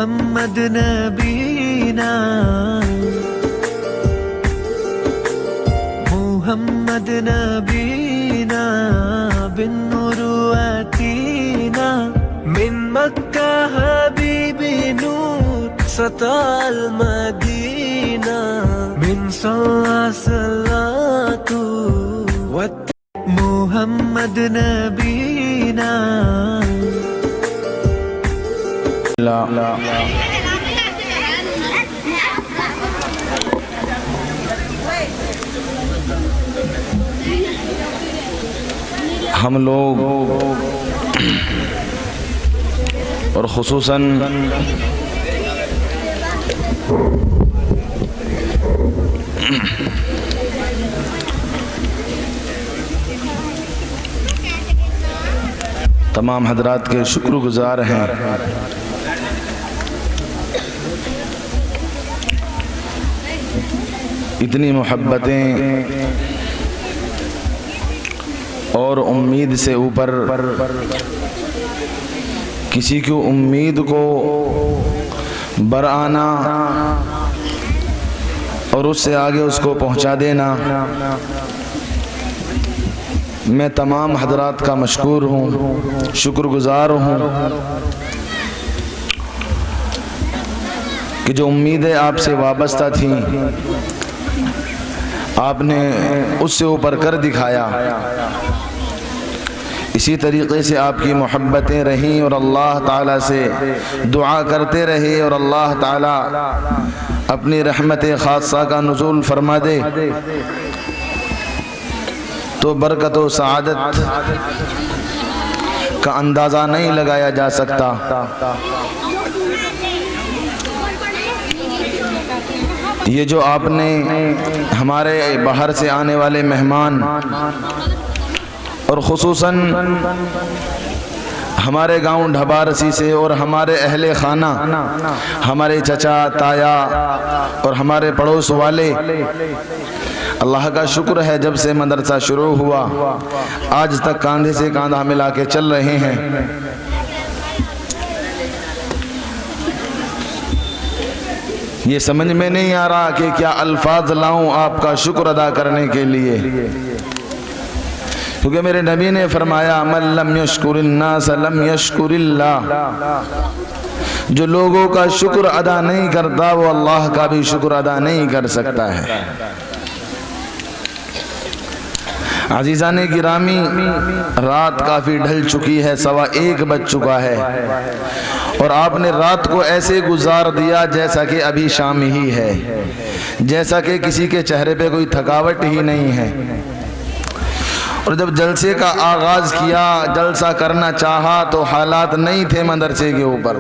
मोहम्मद नबीना, मोहम्मद नबीना बिन नूरुअतीना, मिन मक्का हबीबी नूर सताल मदीना, मिन सल्लातु मोहम्मद नबीना। हम लोग और खुसूसन तमाम हजरात के शुक्रगुजार हैं। इतनी मोहब्बतें और उम्मीद से ऊपर किसी की उम्मीद को बरआना और उससे आगे उसको पहुंचा देना, मैं तमाम हजरात का मशकूर हूँ, शुक्रगुजार हूँ कि जो उम्मीदें आपसे वाबस्ता थीं आपने उससे ऊपर कर दिखाया। इसी तरीक़े से आपकी मोहब्बतें रहीं और अल्लाह ताला से दुआ करते रहे और अल्लाह ताला अपनी रहमत ख़ासा का नुज़ूल फरमा दे तो बरकत व सआदत का अंदाज़ा नहीं लगाया जा सकता। ये जो आपने हमारे बाहर से आने वाले मेहमान और ख़ुसूसन हमारे गांव ढबारसी से और हमारे अहले खाना, हमारे चचा ताया और हमारे पड़ोस वाले, अल्लाह का शुक्र है जब से मदरसा शुरू हुआ आज तक कांधे से कांधा मिला के चल रहे हैं। ये समझ में नहीं आ रहा कि क्या अल्फाज लाऊं आपका शुक्र अदा करने के लिए, क्योंकि मेरे नबी ने फरमाया मन लम यशकुरिन्नास लम यशकुरिल्लाह, जो लोगों का शुक्र अदा नहीं करता वो अल्लाह का भी शुक्र अदा नहीं कर सकता है। अजीज़ाने गिरामी, रात काफ़ी ढल चुकी है, 1:15 बज चुका है और आपने रात को ऐसे गुजार दिया जैसा कि अभी शाम ही है, जैसा कि किसी के चेहरे पे कोई थकावट ही नहीं है। और जब जलसे का आगाज़ किया, जलसा करना चाहा तो हालात नहीं थे मदरसे के ऊपर।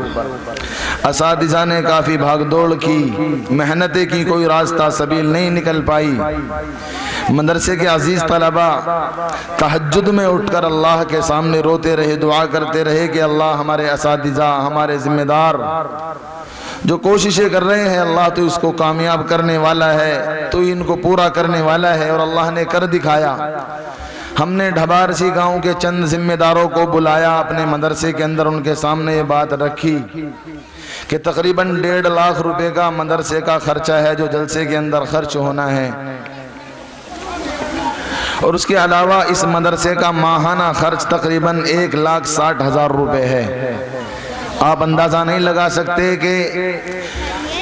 असातिज़ा ने काफ़ी भागदौड़ की, मेहनतें की, कोई रास्ता सबील नहीं निकल पाई। मदरसे के अजीज़ तलबा तहज्जुद में उठकर अल्लाह के सामने रोते रहे, दुआ करते रहे कि अल्लाह हमारे असातिज़ा, हमारे ज़िम्मेदार जो कोशिशें कर रहे हैं, अल्लाह तो इसको कामयाब करने वाला है, तो इनको पूरा करने वाला है। और अल्लाह ने कर दिखाया। हमने ढबारसी गांव के चंद जिम्मेदारों को बुलाया अपने मदरसे के अंदर, उनके सामने ये बात रखी कि तकरीबन 1.5 लाख रुपए का मदरसे का खर्चा है जो जलसे के अंदर खर्च होना है, और उसके अलावा इस मदरसे का माहाना खर्च तकरीबन 1,60,000 रुपए है। आप अंदाज़ा नहीं लगा सकते कि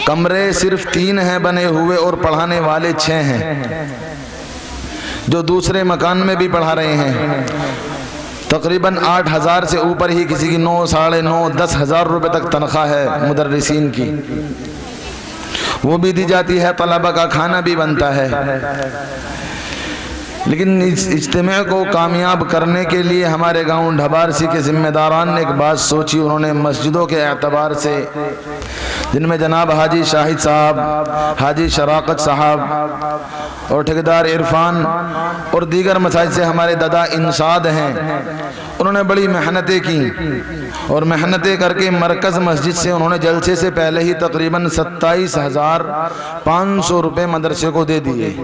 कमरे सिर्फ 3 हैं बने हुए और पढ़ाने वाले 6 हैं जो दूसरे मकान में भी पढ़ा रहे हैं। तकरीबन 8,000 से ऊपर ही किसी की 9, 9.5, 10,000 रुपए तक तनख्वाह है मुदर्रिसीन की, वो भी दी जाती है, तलबा का खाना भी बनता है। लेकिन इस इज्तिमा को कामयाब करने के लिए हमारे गांव ढबारसी के जिम्मेदारान ने एक बात सोची। उन्होंने मस्जिदों के एतबार से, जिनमें जनाब हाजी शाहिद साहब, हाजी शराकत साहब और ठेकेदार इरफान और दीगर मसाजिद से हमारे दादा इंसाद हैं, उन्होंने बड़ी मेहनतें की और मेहनतें करके मरकज़ मस्जिद से उन्होंने जलसे से पहले ही तकरीबन 27,500 रुपये मदरसे को दे दिए।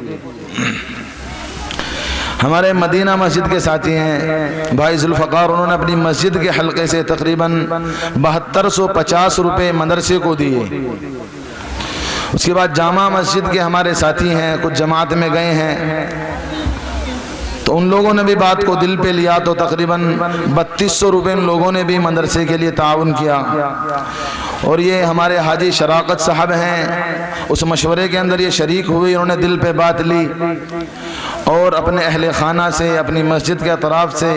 हमारे मदीना मस्जिद के साथी हैं भाई जुल्फ़कार, उन्होंने अपनी मस्जिद के हल्के से तकरीबन 7250 रुपये मदरसे को दिए। उसके बाद जामा मस्जिद के हमारे साथी हैं, कुछ जमात में गए हैं, तो उन लोगों ने भी बात को दिल पे लिया, तो तकरीबन 3200 रुपये उन लोगों ने भी मदरसे के लिए ताउन किया। और ये हमारे हाजी शराकत साहब हैं, उस मशवरे के अंदर ये शरीक हुए, उन्होंने दिल पे बात ली और अपने अहले खाना से, अपनी मस्जिद के अतराफ़ से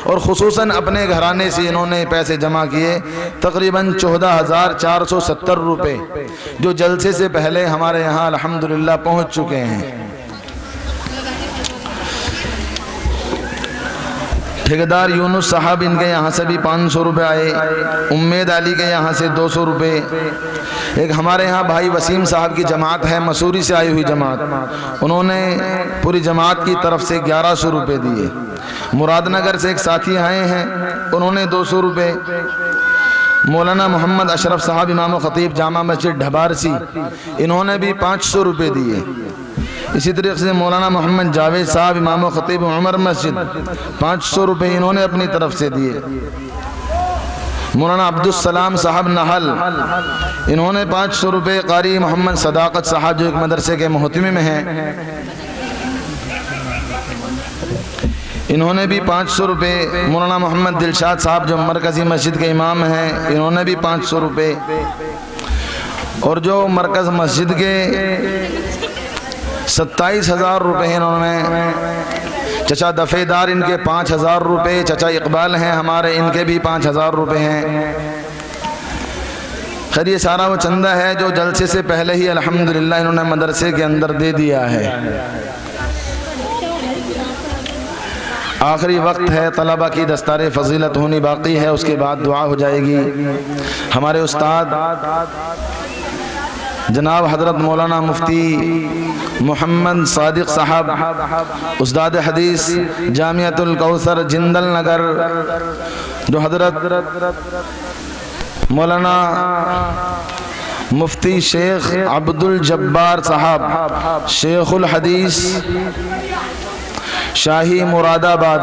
और ख़ुसूसन अपने घराने से इन्होंने पैसे जमा किए, तकरीबन 14,470 रुपये, जो जलसे से पहले हमारे यहाँ अल्हम्दुलिल्लाह पहुँच चुके हैं। ठेकेदार यूनुस साहब, इनके यहाँ से भी 500 रुपये आए। उम्मेद अली के यहाँ से 200 रुपये। एक हमारे यहाँ भाई वसीम साहब की जमात है, मसूरी से आई हुई जमात, उन्होंने पूरी जमात की तरफ से 1100 रुपये दिए। मुरादनगर से एक साथी आए हैं, उन्होंने 200 रुपये। मौलाना मोहम्मद अशरफ साहब इमाम ख़तीब जामा मस्जिद ढबारसी, इन्होंने भी 500 रुपये दिए। इसी तरीके से मौलाना मोहम्मद जावेद साहब इमाम ख़तीब उमर मस्जिद 500 रुपये इन्होंने अपनी तरफ से दिए। मौलाना अब्दुलसलाम साहब नहल, इन्होंने 500 रुपये। कारी मोहम्मद सदाकत साहब जो एक मदरसे के मोहतमी में हैं, इन्होंने भी 500 रुपये। मौलाना मोहम्मद दिलशाद साहब जो मरकज़ी मस्जिद के इमाम हैं, इन्होंने भी 500 रुपये। और जो मरकज़ मस्जिद के 27,000 रुपये इन्होंने। चचा दफ़ेदार, इनके 5,000 रुपये। चचा इकबाल हैं हमारे, इनके भी 5,000 रुपये हैं। खैर ये सारा वो चंदा है जो जलसे से पहले ही अल्हम्दुलिल्लाह इन्होंने मदरसे के अंदर दे दिया है। आखिरी वक्त है, तलबा की दस्तार फजीलत होनी बाकी है, उसके बाद दुआ हो जाएगी। हमारे उस्ताद जनाब हज़रत मौलाना मुफ्ती मोहम्मद सादिक साहब, उस्ताद हदीस जामियातुल कौसर जिंदल नगर, जो हज़रत मौलाना मुफ्ती शेख अब्दुल जब्बार साहब शेखुल हदीस शाही मुरादाबाद,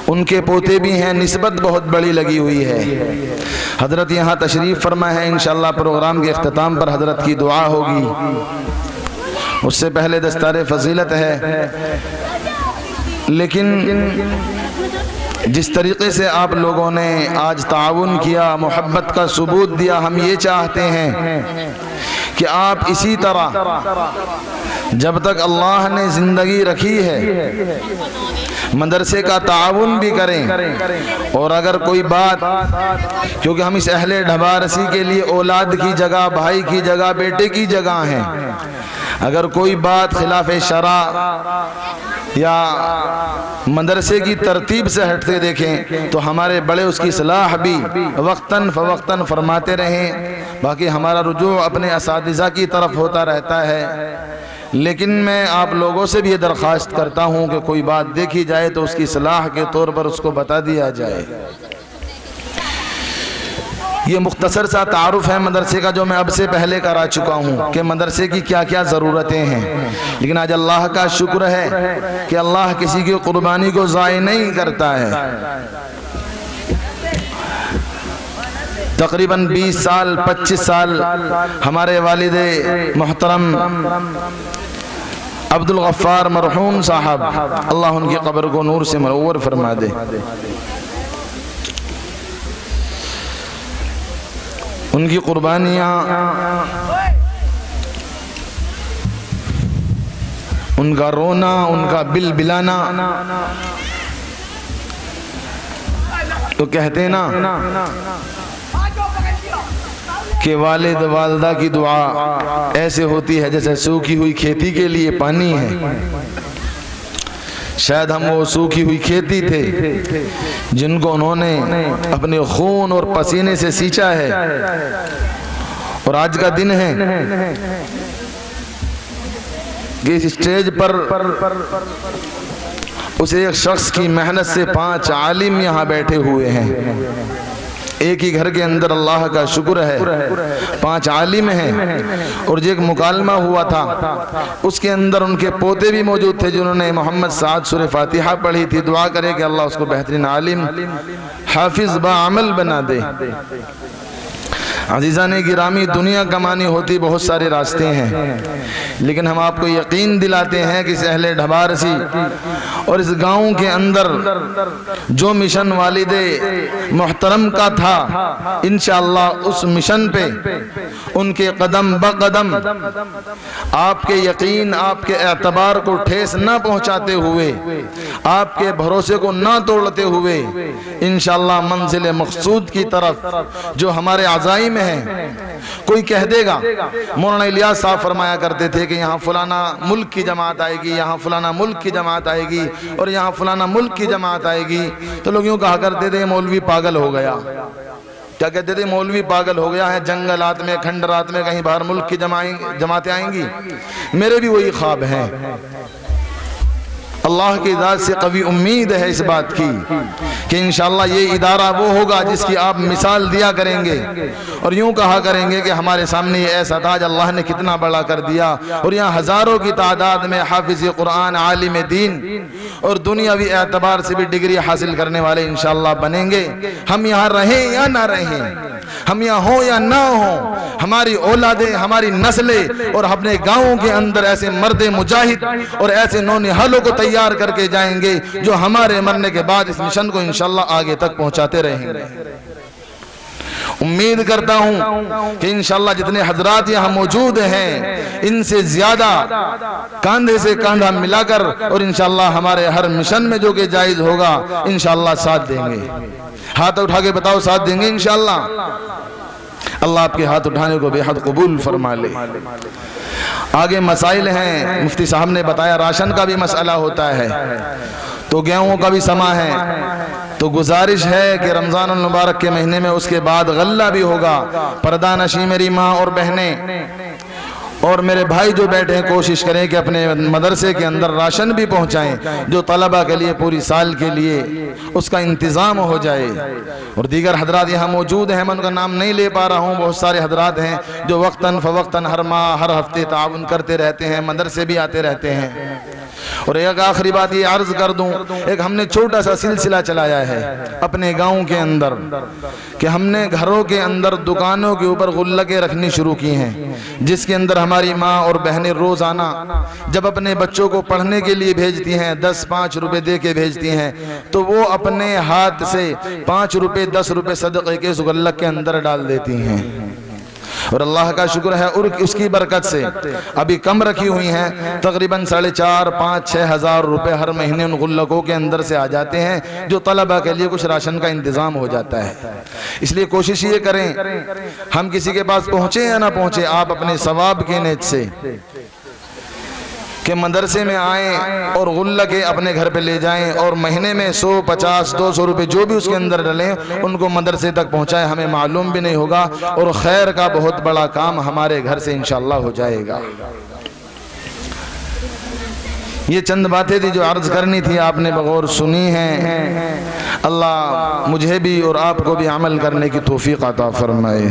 उनके पोते भी हैं, निस्बत बहुत बड़ी लगी हुई है। हज़रत यहाँ तशरीफ़ फरमा है, इंशाअल्लाह प्रोग्राम के अख्ताम पर हज़रत की दुआ होगी। उससे पहले दस्तार फजीलत है। लेकिन जिस तरीक़े से आप लोगों ने आज ताउन किया, मोहब्बत का सबूत दिया, हम ये चाहते हैं कि आप इसी तरह जब तक अल्लाह ने ज़िंदगी रखी है मदरसे का ताउन भी करें। और अगर कोई बात, क्योंकि हम इस अहले ढबारसी के लिए औलाद की जगह, भाई की जगह, बेटे की जगह हैं, अगर कोई बात खिलाफ शरा या मदरसे की तरतीब से हटते देखें तो हमारे बड़े उसकी सलाह भी वक्तन फ़वक्तन फरमाते रहें। बाकी हमारा रुजू अपने असातिज़ा की तरफ होता रहता है। लेकिन मैं आप लोगों से भी ये दरख्वास्त करता हूँ कि कोई बात देखी जाए तो उसकी सलाह के तौर पर उसको बता दिया जाए। ये मुख्तसर सा तारुफ है मदरसे का, जो मैं अब से पहले करा चुका हूँ कि मदरसे की क्या क्या ज़रूरतें हैं। लेकिन आज अल्लाह का शुक्र है कि अल्लाह किसी की कुर्बानी को ज़ाय नहीं करता है। तकरीबन 20 साल 25 साल हमारे वालिद मोहतरम अब्दुल गफ्फार मरहूम साहब, अल्लाह उनकी कब्र को नूर से मनव्वर फरमा दे। उनकी कुर्बानियाँ, उनका रोना, उनका बिल बिलाना, तो कहते ना कि वालिद वालदा की दुआ ऐसे होती है जैसे सूखी हुई खेती के लिए पानी है। शायद हम वो सूखी हुई खेती थे जिनको उन्होंने अपने खून और पसीने से सींचा है। और आज का दिन है कि इस स्टेज पर उस एक शख्स की मेहनत से 5 आलिम यहाँ बैठे हुए हैं। एक ही घर के अंदर अल्लाह का शुक्र है 5 आलिम हैं और जो एक मुकालमा हुआ था उसके अंदर उनके पोते भी मौजूद थे जिन्होंने मोहम्मद साद सूरह फातिहा पढ़ी थी। दुआ करे कि अल्लाह उसको बेहतरीन आलिम हाफिज बाअमल बना दे। अजीज़ान गिरामी, दुनिया कमानी होती बहुत सारे रास्ते हैं, लेकिन हम आपको यकीन दिलाते हैं कि अहले ढबारसी और इस गांव के अंदर जो मिशन वालिदे मोहतरम का था, इंशाअल्लाह उस मिशन पे उनके कदम ब कदम आपके यकीन, आपके एतबार को ठेस न पहुंचाते हुए, आपके भरोसे को न तोड़ते हुए इंशाअल्लाह मंजिल मकसूद की तरफ जो हमारे अज़ाइम में है। कोई कह देगा, मौलाना इलियास साहब फरमाया करते थे कि यहाँ फलाना मुल्क की जमात आएगी, यहाँ फलाना मुल्क की जमात आएगी और यहाँ फलाना मुल्क की जमात आएगी, तो लोग यूँ कहा करते थे मौलवी पागल हो गया। क्या कहते थे? मौलवी पागल हो गया है, जंगलात में खंडरात में कहीं बाहर मुल्क की जमातें आएंगी। मेरे भी वही ख्वाब हैं। अल्लाह की ज़ात से कभी उम्मीद है इस बात की कि इंशाअल्लाह ये इदारा वो होगा जिसकी आप मिसाल दिया करेंगे और यूं कहा करेंगे कि हमारे सामने ये ऐसा ताज अल्लाह ने कितना बड़ा कर दिया और यहाँ हज़ारों की तादाद में हाफिज़ कुरान, आलिम दीन और दुनियावी एतबार से भी डिग्री हासिल करने वाले इंशाअल्लाह बनेंगे। हम यहाँ रहें या ना रहें, हम यहाँ हो या ना हो, हमारी औलादें, हमारी नस्लें और अपने गाँवों के अंदर ऐसे मर्द मुजाहिद और ऐसे नौनिहालों को तैयार करके जाएंगे जो हमारे मरने के बाद इस मिशन को इंशाअल्लाह आगे तक पहुंचाते रहेंगे। उम्मीद करता हूं कि इंशाअल्लाह जितने हजरात यहाँ मौजूद हैं इनसे ज्यादा कंधे से कंधा मिलाकर और इंशाअल्लाह हमारे हर मिशन में जो कि जायज होगा इंशाअल्लाह साथ देंगे। हाथ उठा के बताओ, साथ देंगे इंशाअल्लाह। अल्लाह आपके हाथ उठाने को बेहद कबूल फरमा ले। आगे मसाइल हैं, मुफ्ती साहब ने बताया राशन का भी मसला होता है, तो गेहूं का भी समा है, तो गुजारिश है कि रमज़ान मुबारक के महीने में उसके बाद गल्ला भी होगा। पर्दानशी मेरी माँ और बहनें और मेरे भाई जो बैठे हैं कोशिश करें कि अपने मदरसे के अंदर राशन भी पहुंचाएं जो तलबा के लिए पूरी साल के लिए उसका इंतज़ाम हो जाए। और दीगर हजरात यहाँ मौजूद हैं, मैं उनका नाम नहीं ले पा रहा हूँ, बहुत सारे हजरात हैं जो वक्तन फ़वक्तन हर माह हर हफ्ते ताउन करते रहते हैं, मदरसे भी आते रहते हैं। और एक आखिरी बात ये अर्ज कर दूं, एक हमने छोटा सा सिलसिला चलाया है अपने गांव के अंदर कि हमने घरों के अंदर दुकानों के ऊपर गुल्लकें रखनी शुरू की हैं, जिसके अंदर हमारी माँ और बहनें रोजाना जब अपने बच्चों को पढ़ने के लिए भेजती हैं 10-5 रुपए दे के भेजती हैं, तो वो अपने हाथ से 5 रुपए 10 रुपए सदक़े के उस गुल्लक के अंदर डाल देती हैं। और अल्लाह का शुक्र है और उसकी बरकत से अभी कम रखी हुई हैं, तकरीबन 4,500-5,000-6 हज़ार रुपए हर महीने उन गुल्लकों के अंदर से आ जाते हैं जो तलबा के लिए कुछ राशन का इंतज़ाम हो जाता है। इसलिए कोशिश ये करें हम किसी के पास पहुँचे या ना पहुँचे, आप अपने सवाब के नीयत से कि मदरसे में आएँ और गुल्लकें अपने घर पे ले जाएं और महीने में 100, 50, 200 रुपए जो भी उसके अंदर डलें उनको मदरसे तक पहुंचाएं। हमें मालूम भी नहीं होगा और खैर का बहुत बड़ा काम हमारे घर से इंशाअल्लाह हो जाएगा। ये चंद बातें थी जो अर्ज करनी थी, आपने बगौर सुनी हैं। अल्लाह मुझे भी और आपको भी अमल करने की तौफीक अता फरमाए।